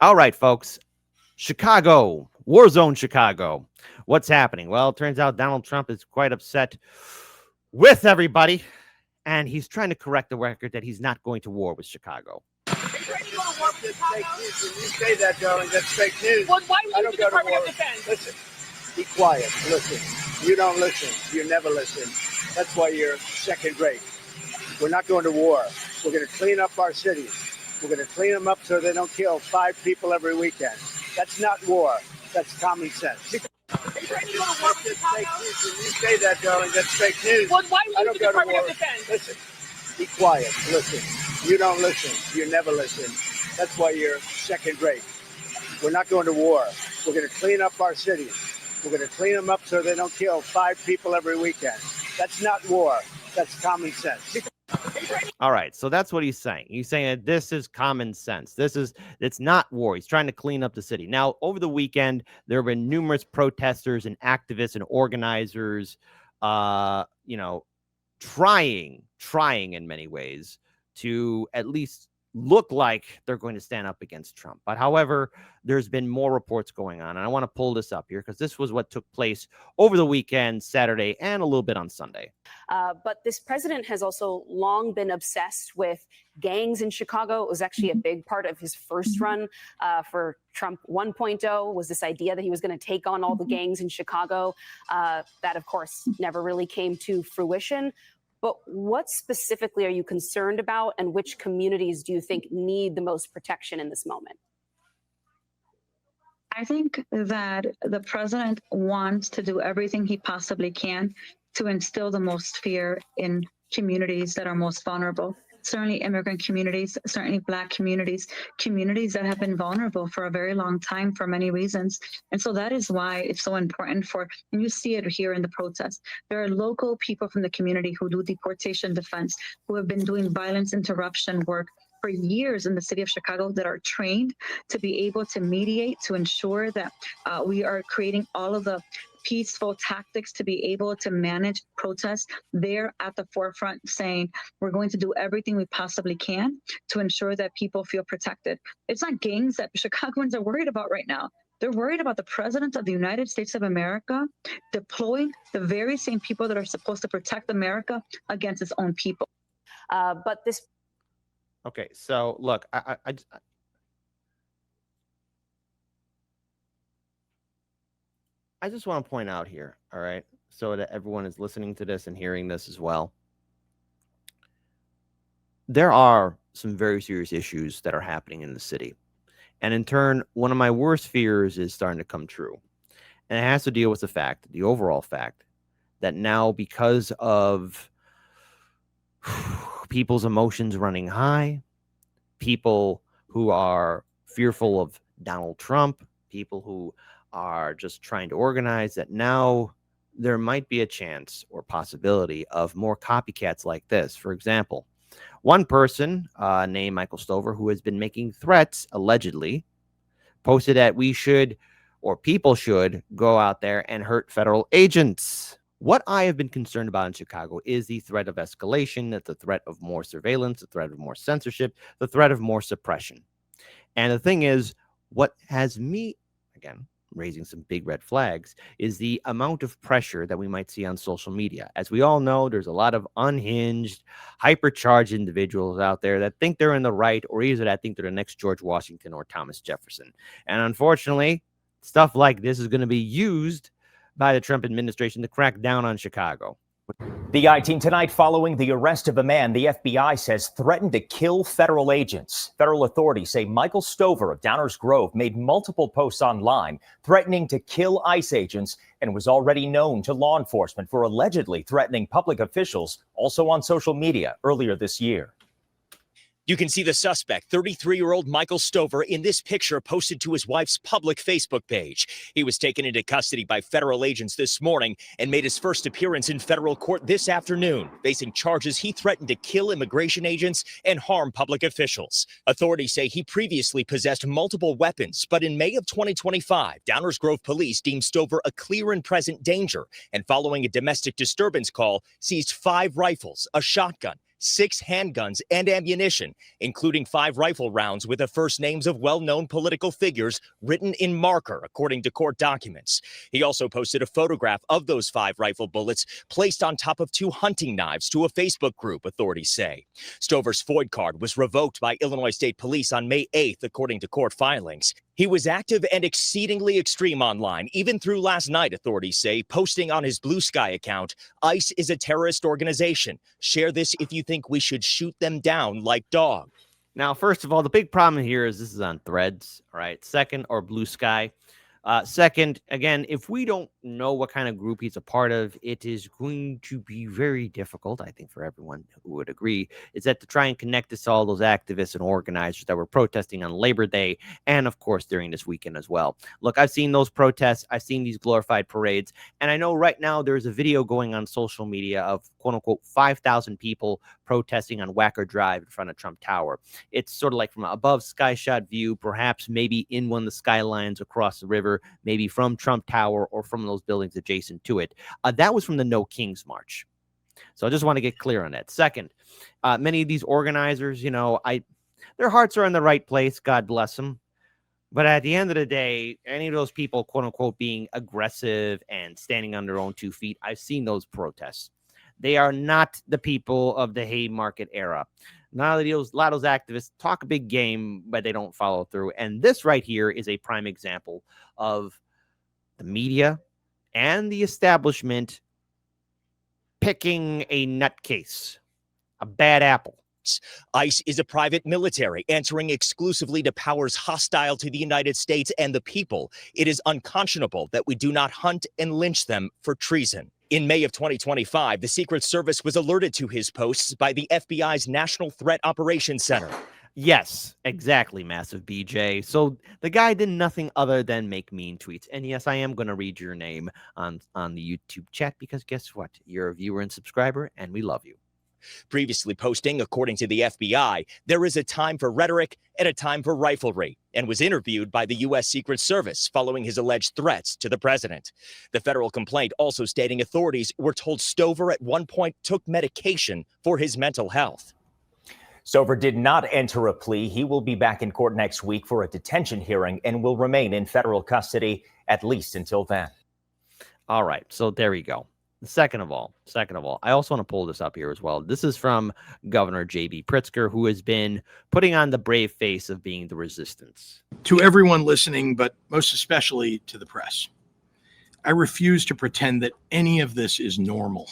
All right, folks. Chicago, war zone Chicago. What's happening? Well, it turns out Donald Trump is quite upset with everybody, and he's trying to correct the record that he's not going to war with Chicago. That's fake news. When you say that, darling, that's fake news. Well, why I would don't the go to war. Department of Defense? Listen, be quiet. Listen. You don't listen. You never listen. That's why you're second rate. We're not going to war. We're going to clean up our cities. We're going to clean them up so they don't kill 5 people every weekend. That's not war. That's common sense. Are you ready to go to war with That's Chicago? fake news. When you say that, darling, that's fake news. Well, why I would don't the go to Department war. of Defense? Listen, be quiet. Listen. You don't listen. You never listen. That's why you're second rate. We're not going to war. We're going to clean up our cities. We're going to clean them up so they don't kill 5 people every weekend. That's not war. That's common sense. All right, so that's what he's saying. He's saying that this is common sense. It's not war. He's trying to clean up the city. Now, over the weekend, there have been numerous protesters and activists and organizers, trying in many ways to at least look like they're going to stand up against Trump. But however, there's been more reports going on. And I want to pull this up here because this was what took place over the weekend, Saturday, and a little bit on Sunday. But this president has also long been obsessed with gangs in Chicago. It was actually a big part of his first run for Trump 1.0 was this idea that he was going to take on all the gangs in Chicago. That, of course, never really came to fruition. But what specifically are you concerned about, and which communities do you think need the most protection in this moment? I think that the president wants to do everything he possibly can to instill the most fear in communities that are most vulnerable. Certainly immigrant communities, certainly Black communities, communities that have been vulnerable for a very long time for many reasons. And so that is why it's so important and you see it here in the protests. There are local people from the community who do deportation defense, who have been doing violence interruption work for years in the city of Chicago that are trained to be able to mediate, to ensure that we are creating all of the peaceful tactics to be able to manage protests. They're at the forefront saying, we're going to do everything we possibly can to ensure that people feel protected. It's not gangs that Chicagoans are worried about right now. They're worried about the president of the United States of America deploying the very same people that are supposed to protect America against its own people. But this. Okay, so look, I just want to point out here, all right, so that everyone is listening to this and hearing this as well. There are some very serious issues that are happening in the city. And in turn, one of my worst fears is starting to come true. And it has to deal with the overall fact, that now because of people's emotions running high, people who are fearful of Donald Trump, people who are just trying to organize, that now there might be a chance or possibility of more copycats like this. For example, one person named Michael Stover, who has been making threats, allegedly, posted that people should go out there and hurt federal agents. What I have been concerned about in Chicago is the threat of escalation, the threat of more surveillance, the threat of more censorship, the threat of more suppression. And the thing is, what has me, again, raising some big red flags, is the amount of pressure that we might see on social media. As we all know, there's a lot of unhinged, hypercharged individuals out there that think they're in the right, or either that think they're the next George Washington or Thomas Jefferson. And unfortunately, stuff like this is going to be used by the Trump administration to crack down on Chicago. The I-Team tonight following the arrest of a man the FBI says threatened to kill federal agents. Federal authorities say Michael Stover of Downers Grove made multiple posts online threatening to kill ICE agents and was already known to law enforcement for allegedly threatening public officials, also on social media earlier this year. You can see the suspect, 33-year-old Michael Stover, in this picture posted to his wife's public Facebook page. He was taken into custody by federal agents this morning and made his first appearance in federal court this afternoon, facing charges he threatened to kill immigration agents and harm public officials. Authorities say he previously possessed multiple weapons, but in May of 2025, Downers Grove police deemed Stover a clear and present danger, and following a domestic disturbance call, seized 5 rifles, a shotgun, 6 handguns and ammunition, including 5 rifle rounds with the first names of well-known political figures written in marker, according to court documents. He also posted a photograph of those 5 rifle bullets placed on top of 2 hunting knives to a Facebook group, authorities say. Stover's FOID card was revoked by Illinois State Police on May 8th, according to court filings. He was active and exceedingly extreme online, even through last night, authorities say, posting on his Blue Sky account, "ICE is a terrorist organization. Share this if you think we should shoot them down like dogs." Now, first of all, the big problem here is this is on Threads, all right? Second, or Blue Sky. Second, again, if we don't know what kind of group he's a part of, it is going to be very difficult, I think, for everyone who would agree, is that to try and connect us to all those activists and organizers that were protesting on Labor Day and, of course, during this weekend as well. Look, I've seen those protests. I've seen these glorified parades. And I know right now there's a video going on social media of, quote-unquote, 5,000 people protesting on Wacker Drive in front of Trump Tower. It's sort of like from an above sky shot view, perhaps maybe in one of the skylines across the river, maybe from Trump Tower or from those buildings adjacent to it. That was from the No Kings March. So I just want to get clear on that. Second, many of these organizers, you know, their hearts are in the right place. God bless them. But at the end of the day, any of those people, quote unquote, being aggressive and standing on their own 2 feet, I've seen those protests. They are not the people of the Haymarket era. A lot of those activists talk a big game, but they don't follow through. And this right here is a prime example of the media and the establishment picking a nutcase, a bad apple. ICE is a private military answering exclusively to powers hostile to the United States and the people. It is unconscionable that we do not hunt and lynch them for treason. In May of 2025, the Secret Service was alerted to his posts by the FBI's National Threat Operations Center. Yes, exactly, Massive BJ. So the guy did nothing other than make mean tweets. And yes, I am going to read your name on the YouTube chat because guess what? You're a viewer and subscriber, and we love you. Previously posting, according to the FBI, there is a time for rhetoric and a time for riflery, and was interviewed by the U.S. Secret Service following his alleged threats to the president. The federal complaint also stating authorities were told Stover at one point took medication for his mental health. Stover did not enter a plea. He will be back in court next week for a detention hearing and will remain in federal custody at least until then. All right, so there we go. Second of all, I also want to pull this up here as well. This is from Governor J.B. Pritzker, who has been putting on the brave face of being the resistance. To everyone listening, but most especially to the press, I refuse to pretend that any of this is normal.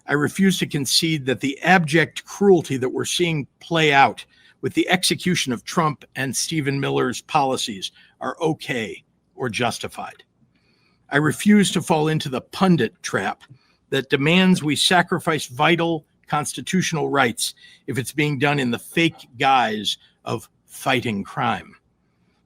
I refuse to concede that the abject cruelty that we're seeing play out with the execution of Trump and Stephen Miller's policies are okay or justified. I refuse to fall into the pundit trap that demands we sacrifice vital constitutional rights if it's being done in the fake guise of fighting crime.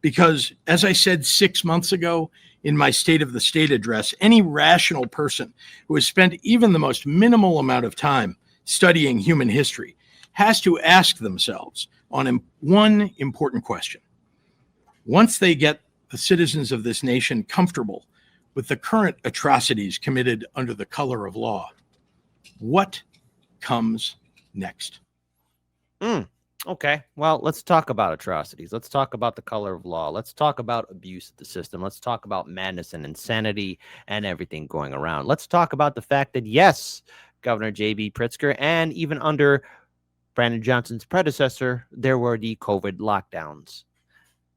Because, as I said 6 months ago in my State of the State address, any rational person who has spent even the most minimal amount of time studying human history has to ask themselves on one important question. Once they get the citizens of this nation comfortable with the current atrocities committed under the color of law, what comes next? Okay, well, let's talk about atrocities. Let's talk about the color of law. Let's talk about abuse of the system. Let's talk about madness and insanity and everything going around. Let's talk about the fact that, yes, Governor J.B. Pritzker, and even under Brandon Johnson's predecessor, there were the COVID lockdowns.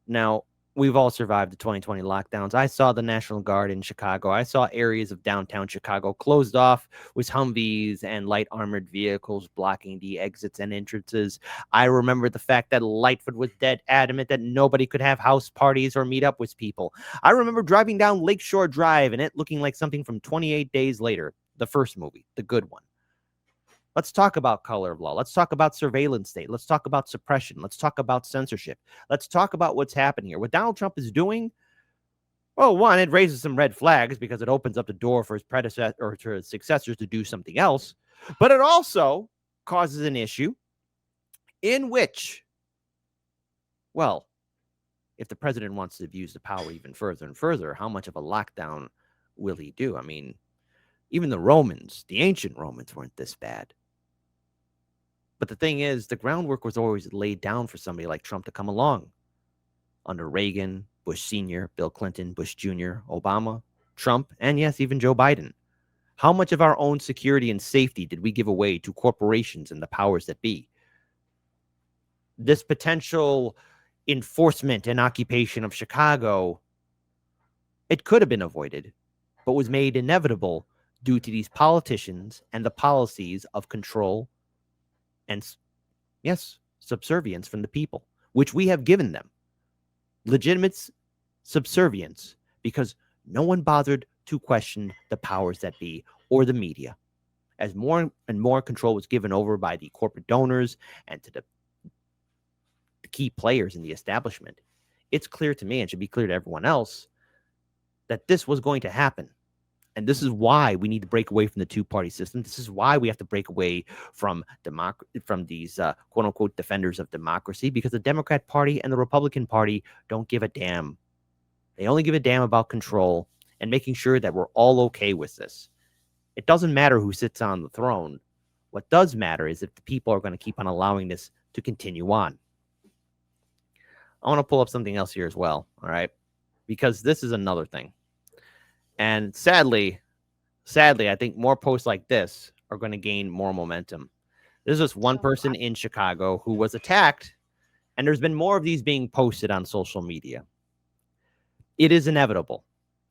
Now, we've all survived the 2020 lockdowns. I saw the National Guard in Chicago. I saw areas of downtown Chicago closed off with Humvees and light armored vehicles blocking the exits and entrances. I remember the fact that Lightfoot was dead adamant that nobody could have house parties or meet up with people. I remember driving down Lakeshore Drive and it looking like something from 28 Days Later, the first movie, the good one. Let's talk about color of law. Let's talk about surveillance state. Let's talk about suppression. Let's talk about censorship. Let's talk about what's happening here. What Donald Trump is doing, well, one, it raises some red flags because it opens up the door for his predecessor or to his successors to do something else. But it also causes an issue in which, well, if the president wants to abuse the power even further and further, how much of a lockdown will he do? I mean, even the Romans, the ancient Romans, weren't this bad. But the thing is, the groundwork was always laid down for somebody like Trump to come along. Under Reagan, Bush Sr., Bill Clinton, Bush Jr., Obama, Trump, and yes, even Joe Biden. How much of our own security and safety did we give away to corporations and the powers that be? This potential enforcement and occupation of Chicago, it could have been avoided, but was made inevitable due to these politicians and the policies of control and, yes, subservience from the people, which we have given them. Legitimate subservience, because no one bothered to question the powers that be or the media. As more and more control was given over by the corporate donors and to the key players in the establishment, it's clear to me and should be clear to everyone else that this was going to happen. And this is why we need to break away from the two-party system. This is why we have to break away from these quote-unquote defenders of democracy, because the Democrat Party and the Republican Party don't give a damn. They only give a damn about control and making sure that we're all okay with this. It doesn't matter who sits on the throne. What does matter is if the people are going to keep on allowing this to continue on. I want to pull up something else here as well, all right? Because this is another thing. And sadly, I think more posts like this are going to gain more momentum. There's this one person in Chicago who was attacked, and there's been more of these being posted on social media. It is inevitable.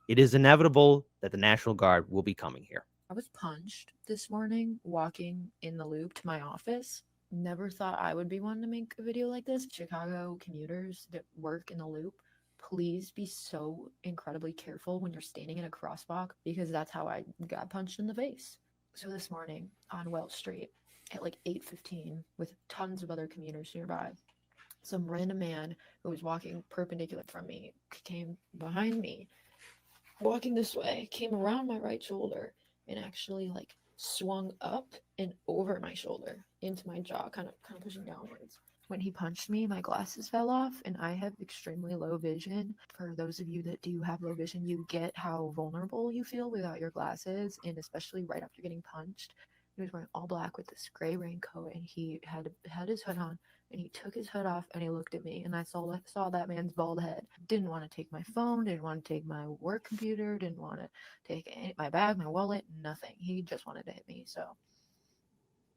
It is inevitable that the National Guard will be coming here. I was punched this morning walking in the loop to my office. Never thought I would be one to make a video like this. Chicago commuters that work in the loop, please be so incredibly careful when you're standing in a crosswalk, because that's how I got punched in the face. So this morning on Wells Street at like 8:15 with tons of other commuters nearby, some random man who was walking perpendicular from me came behind me, walking this way, came around my right shoulder and actually like swung up and over my shoulder into my jaw, kind of pushing downwards. When he punched me, my glasses fell off, and I have extremely low vision. For those of you that do have low vision, you get how vulnerable you feel without your glasses, and especially right after getting punched. He was wearing all black with this gray raincoat, and he had his hood on, and he took his hood off, and he looked at me, and I saw that man's bald head. Didn't want to take my phone, didn't want to take my work computer, didn't want to take my bag, my wallet, nothing. He just wanted to hit me, so...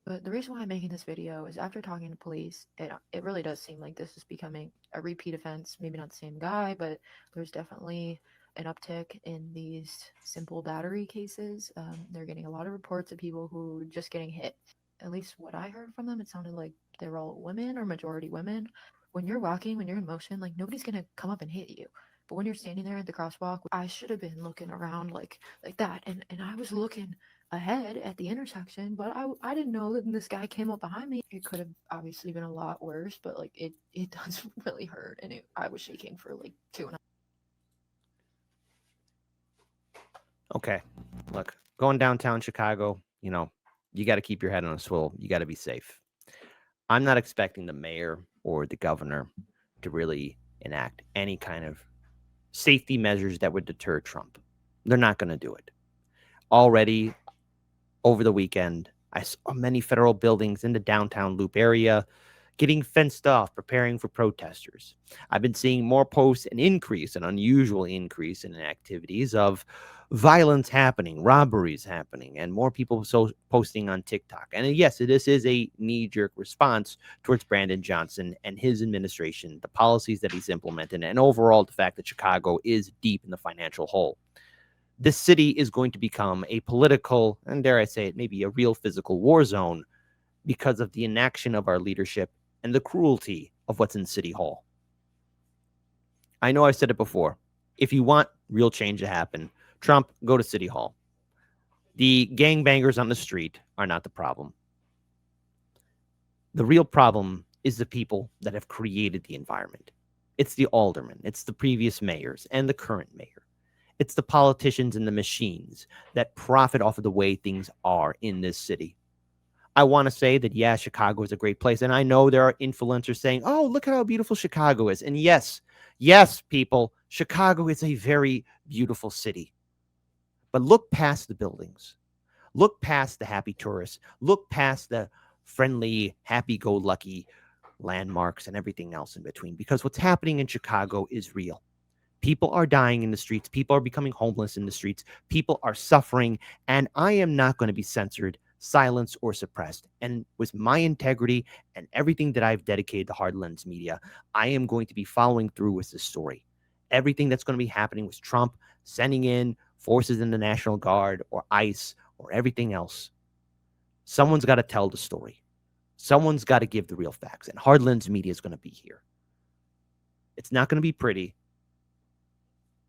But the reason why I'm making this video is after talking to police, it really does seem like this is becoming a repeat offense. Maybe not the same guy, but there's definitely an uptick in these simple battery cases. They're getting a lot of reports of people who are just getting hit. At least what I heard from them, it sounded like they're all women or majority women. When you're walking, when you're in motion, like nobody's going to come up and hit you. But when you're standing there at the crosswalk, I should have been looking around like that. And I was looking ahead at the intersection, but I didn't know that this guy came up behind me. It could have obviously been a lot worse, but like it does really hurt, and I was shaking for like 2.5. Okay, look, going downtown Chicago, you got to keep your head on a swivel. You got to be safe. I'm not expecting the mayor or the governor to really enact any kind of safety measures that would deter Trump. They're not going to do it. Already, over the weekend, I saw many federal buildings in the downtown Loop area getting fenced off, preparing for protesters. I've been seeing more posts, an unusual increase in activities of violence happening, robberies happening, and more people posting on TikTok. And yes, this is a knee-jerk response towards Brandon Johnson and his administration, the policies that he's implemented, and overall the fact that Chicago is deep in the financial hole. This city is going to become a political, and dare I say it, maybe a real physical war zone because of the inaction of our leadership and the cruelty of what's in City Hall. I know I've said it before. If you want real change to happen, Trump, go to City Hall. The gangbangers on the street are not the problem. The real problem is the people that have created the environment. It's the aldermen, it's the previous mayors, and the current mayor. It's the politicians and the machines that profit off of the way things are in this city. I want to say that, yeah, Chicago is a great place. And I know there are influencers saying, oh, look at how beautiful Chicago is. And yes, people, Chicago is a very beautiful city. But look past the buildings. Look past the happy tourists. Look past the friendly, happy-go-lucky landmarks and everything else in between, because what's happening in Chicago is real. People are dying in the streets. People are becoming homeless in the streets. People are suffering, and I am not going to be censored, silenced, or suppressed. And with my integrity and everything that I've dedicated to Hardlands Media, I am going to be following through with this story. Everything that's going to be happening with Trump sending in forces in the National Guard or ICE or everything else, someone's got to tell the story. Someone's got to give the real facts, and Hardlands Media is going to be here. It's not going to be pretty,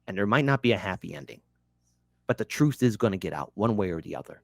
and there might not be a happy ending, but the truth is going to get out one way or the other.